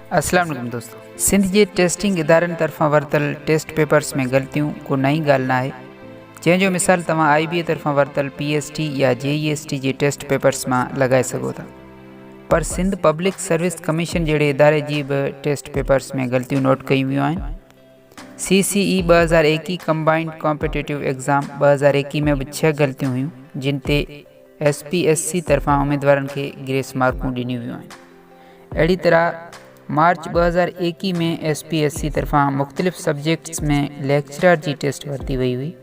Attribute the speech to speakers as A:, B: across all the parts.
A: अस्सलाम वालेकुम दोस्तों। सिंध जे टेस्टिंग इदारनि तरफ़ां वरितल टेस्ट पेपर्स में ग़लतियूं को नई ॻाल्हि न आहे, जंहिंजो मिसाल तव्हां IBA तरफ़ां वरितल PST या JEST जे टेस्ट पेपर्स मां लॻाए सघो था। पर सिंध पब्लिक सर्विस कमीशन जहिड़े इदारे जी बि टेस्ट पेपर्स में ग़लतियूं नोट कयूं वियूं आहिनि। CCE 2021 कंबाइंड कॉम्पिटिटिव एग्ज़ाम 2021 में बि 6 ग़लतियूं हुयूं, जिन ते SPSC तरफ़ां उम्मीदवारनि खे ग्रेस मार्कूं ॾिनियूं वियूं आहिनि। अहिड़ी तरह मार्च 2021 में SPSC तरफ़ां मुख़्तलिफ़ सब्जेक्ट्स में लेक्चरर जी टेस्ट वरिती वई हुई।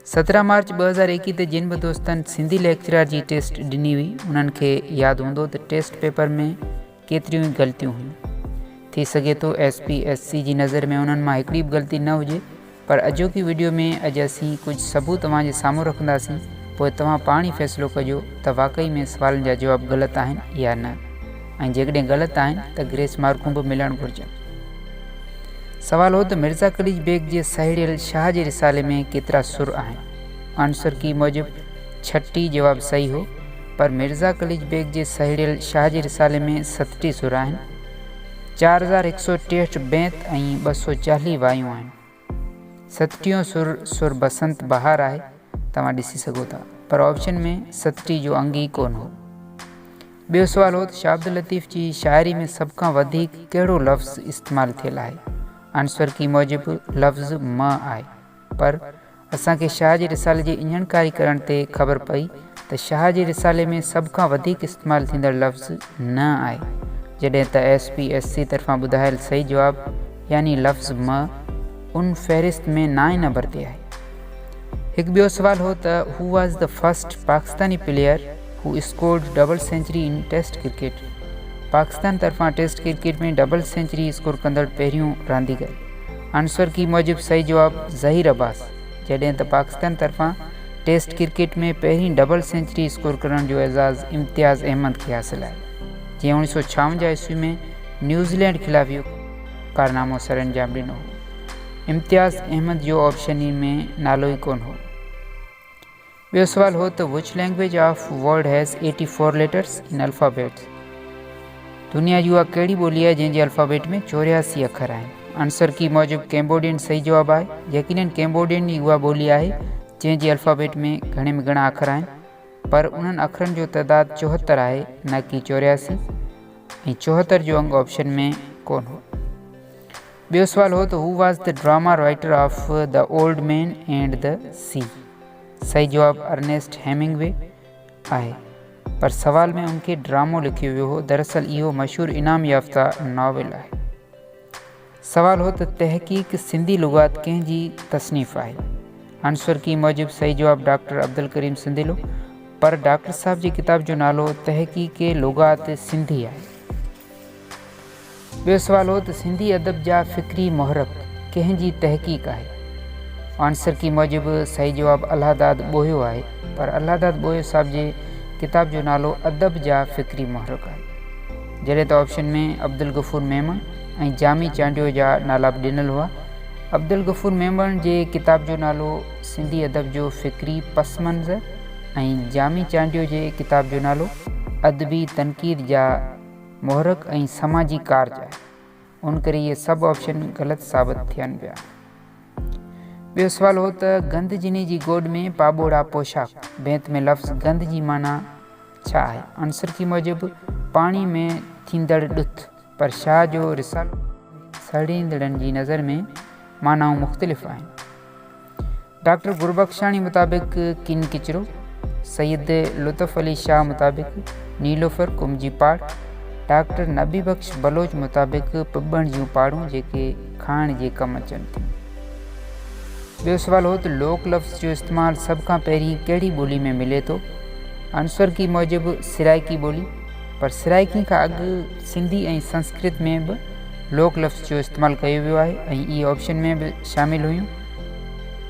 A: 17 मार्च 2021 ते जिन बि दोस्तनि सिंधी लेक्चरर जी टेस्ट ॾिनी हुई, उन्हनि खे यादि हूंदो त टेस्ट पेपर में केतिरियूं ई ग़लतियूं हुयूं। थी सघे थो SPSC जी नज़र में उन्हनि मां हिकिड़ी बि ग़लती न हुजे, पर अॼोकी वीडियो में अॼु असीं कुझु सबूत तव्हांजे साम्हूं रखंदासीं, पोइ तव्हां पाण ई फ़ैसिलो कजो त वाक़ई में सुवालनि जा जवाब ग़लति आहिनि या न, ऐं जेकॾहिं ग़लति आहिनि त ग्रेस मार्कूं बि मिलणु घुरिजनि। सवाल हो त मिर्ज़ा कलीज बेग जे सहेड़ियल शाह जे रिसाले में केतिरा सुर आहिनि। आंसर की मूजिब 36 जवाब सही हो, पर मिर्ज़ा कलीज बेग जे सहेड़ियल शाह जे रिसाले में 37 सुर आहिनि। 4163 बेंत ऐं 240 वायूं आहिनि। 37 सुर बसंत बहार आहे, तव्हां ॾिसी सघो था, पर ऑप्शन में 37 जो अंग ई कोन हो। ॿियो सवाल हो त शाह अब्दुल लतीफ़ जी शाइरी में सभ खां वधीक कहिड़ो लफ़्ज़ इस्तेमालु थियल आहे। आंसर की मूजिब लफ़्ज़ म आहे, पर असांखे शाह जे रिसाले जी इञणकारी करण ते ख़बर पई त शाह जे रिसाले में सभ खां वधीक इस्तेमालु थींदड़ लफ़्ज़ न आहे, जॾहिं त SPSC तरफ़ां ॿुधायल सही जवाबु यानी लफ़्ज़ म उन फ़हरिस्त में 9 नंबर ते आहे। हिकु ॿियो सवाल हो त who was the first Pakistani player हू स्कोर्ड डबल सेंचुरी इन टेस्ट क्रिकेट। पाकिस्तान तरफ़ां टेस्ट क्रिकेट में डबल सेंचुरी स्कोर कंदड़ पहिरियों रांदीगर। आंसर की मूजिब सही जवाबु ज़हीर अब्बास, जॾहिं त पाकिस्तान तरफ़ां टेस्ट क्रिकेट में पहिरीं डबल सेंचुरी स्कोर करण जो एज़ाज़ इम्तियाज़ अहमद खे हासिलु आहे, जंहिं 1956 ईस्वी में न्यूज़ीलैंड ख़िलाफ़ इहो कारनामो सर अंजाम ॾिनो हो। इम्तियाज़ अहमद जो ऑप्शन में नालो ई कोन हो। ॿियो सवाल हो त which language of world has 84 letters in alphabets. दुनिया जी उहा कहिड़ी ॿोली आहे जंहिंजे अल्फ़ाबेट में 84 अखर आहिनि। आंसर की मूजिब कैम्बोडियन सही जवाबु आहे। यकीनन कैम्बोडियन ई उहा ॿोली आहे जंहिंजे अल्फ़ाबेट में घणे में घणा अखर आहिनि, पर उन्हनि अखरनि जो तइदादु 74 आहे, न कि 84, ऐं 74 जो अंग ऑप्शन में कोन हो। ॿियो सवाल हो त who was the drama writer of the old man and the sea. सही जवाबु अर्नेस्ट हेमिंगवे आहे, पर सवाल में उनखे ड्रामो लिखियो वियो हो। दरअसल इहो मशहूरु इनाम याफ़्ता नाविल आहे। सवाल हो त तहक़ीक़ सिंधी लुग़ात कंहिंजी तसनीफ़ आहे। आंसर की मूजिब सही जवाबु डॉक्टर अब्दुल करीम सिंधिलो, पर डॉक्टर साहब जी किताब जो नालो तहक़ीक़ लुग़ात सिंधी आहे। ॿियो सवाल हो त सिंधी अदब जा फ़िक्री मुहरक कंहिंजी तहक़ीक़ आहे। आंसर की मूजिब सही जवाबु अल्लाहदाद ॿोयो आहे, पर अल्लाहदाद ॿोयो साहब जे किताब जो नालो अदब जा फ़िक्री मुहरक आहे, जॾहिं त ऑप्शन में अब्दुल गफ़ूर मेमन ऐं जामी चांडियो जा नाला बि ॾिनल हुआ। अब्दुल गफ़ूर मेमन जे किताब जो नालो सिंधी अदब जो फ़िक्री पस मंज़र ऐं जामी चांडियो जे किताब जो नालो अदबी तनक़ीद जा मुहरक ऐं समाजी कार्ज आहे। उन करे इहे सभु ऑप्शन ग़लति साबित थियनि पिया। ॿियो सवाल हो त गंदजिनी जी गोॾ में पाॿोड़ा पोशाक बेंत में लफ़्ज़ गंद जी माना छा आहे। आंसर की मूजिब पाणी में थींदड़ ॾुथ, पर शाह जो रिसालो सड़ींदड़नि जी नज़र में मानाऊं मुख़्तलिफ़ आहिनि। डॉक्टर गुरबख्शाणी मुताबिक़ किन किचरो, सैयद लुत्फ़ अली शाह मुताबिक़ नीलोफर कुमजी पाड़, डॉक्टर नबी बख्श बलोच मुताबिक़ पिॿण जूं पाड़ूं जेके खाइण जे कमु अचनि थियूं। ॿियो सवाल हो त लोक लफ़्ज़ जो इस्तेमालु सभ खां पहिरीं कहिड़ी ॿोली में मिले थो। आंसर की मूजिब सिराइकी ॿोली, पर सिराइकी खां अॻु सिंधी ऐं संस्कृत में बि लोक लफ़्ज़ जो इस्तेमालु कयो वियो आहे, ऐं इहे ऑप्शन में बि शामिलु हुयूं,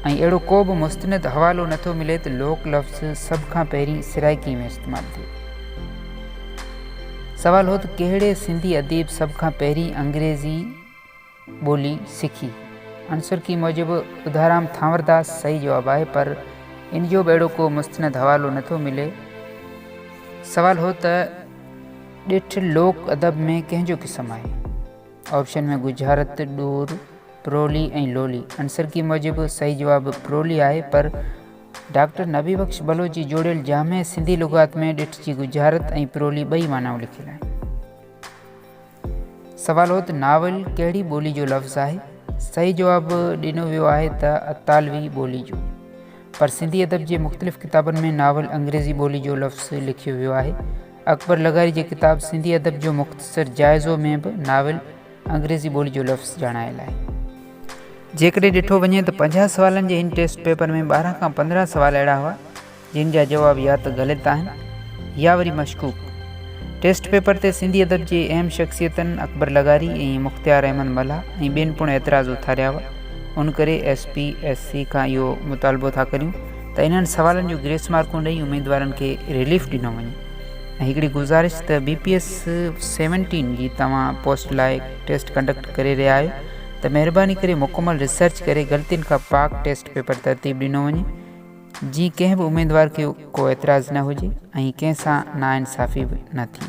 A: ऐं अहिड़ो को बि मुस्तनद हवालो नथो मिले त लोक लफ़्ज़ सभ खां पहिरीं सिराइकी में इस्तेमालु थियो। सवाल हो त कहिड़े सिंधी अदीब सभ खां पहिरीं अंग्रेज़ी ॿोली सिखी। आंसर की मूजिब उधाराम थांवरदास सही जवाबु आहे, पर इन जो बि अहिड़ो को मुस्तनद हवालो नथो मिले। सवाल हो त ॾिठ लोक अदब में कंहिंजो क़िस्म आहे। ऑप्शन में गुजरात, डूर, प्रोली ऐं लोली। आंसर की मूजिब सही जवाब प्रोली आहे, पर डॉक्टर नबी बख्श बलोची जोड़ियल जामे सिंधी लुगात में ॾिठ जी गुजरात ऐं प्रोली ॿई मानाऊं लिखियल आहिनि। सवाल हो त नावल कहिड़ी ॿोली जो लफ़्ज़ आहे। सही जवाब ॾिनो वियो आहे त अतालवी ॿोली जो, पर सिंधी अदब जे मुख़्तलिफ़ किताबनि में नावल अंग्रेज़ी ॿोली जो लफ़्ज़ लिखियो वियो आहे। अकबर लगारी जे किताब सिंधी अदब जो मुख़्तसर जाइज़ो में बि नावल अंग्रेज़ी ॿोली जो लफ़्ज़ ॼाणायल आहे। जेकॾहिं ॾिठो वञे त 50 सवालनि जे हिन टेस्ट पेपर में 12 खां 15 सवाल अहिड़ा हुआ जिन जा जवाब या त ग़लति आहिनि या वरी मशकूक। टेस्ट पेपर ते सिंधी अदब जी अहम शख़्सियतनि अकबर लगारी ऐं मुख़्तियार अहमद मल्हा ऐं ॿियनि पिणु एतिराज़ उथारिया हुआ। उन करे SPSC खां इहो मुतालबो था करियूं त इन्हनि सवालनि जो ग्रेस मार्कूं ॾेई उमेदवारनि खे रिलीफ ॾिनो वञे। ऐं हिकिड़ी गुज़ारिश त BPS 17 जी तव्हां पोस्ट लाइ टेस्ट कंडक्ट करे रहिया आहियो त महिरबानी करे मुकमल रिसर्च करे ग़लतियुनि खां पाक टेस्ट पेपर तरतीब ॾिनो वञे, जी कंहिं बि उमेदवार खे को एतिराज़ न हुजे ऐं कंहिं सां नाइंसाफ़ी बि न थी।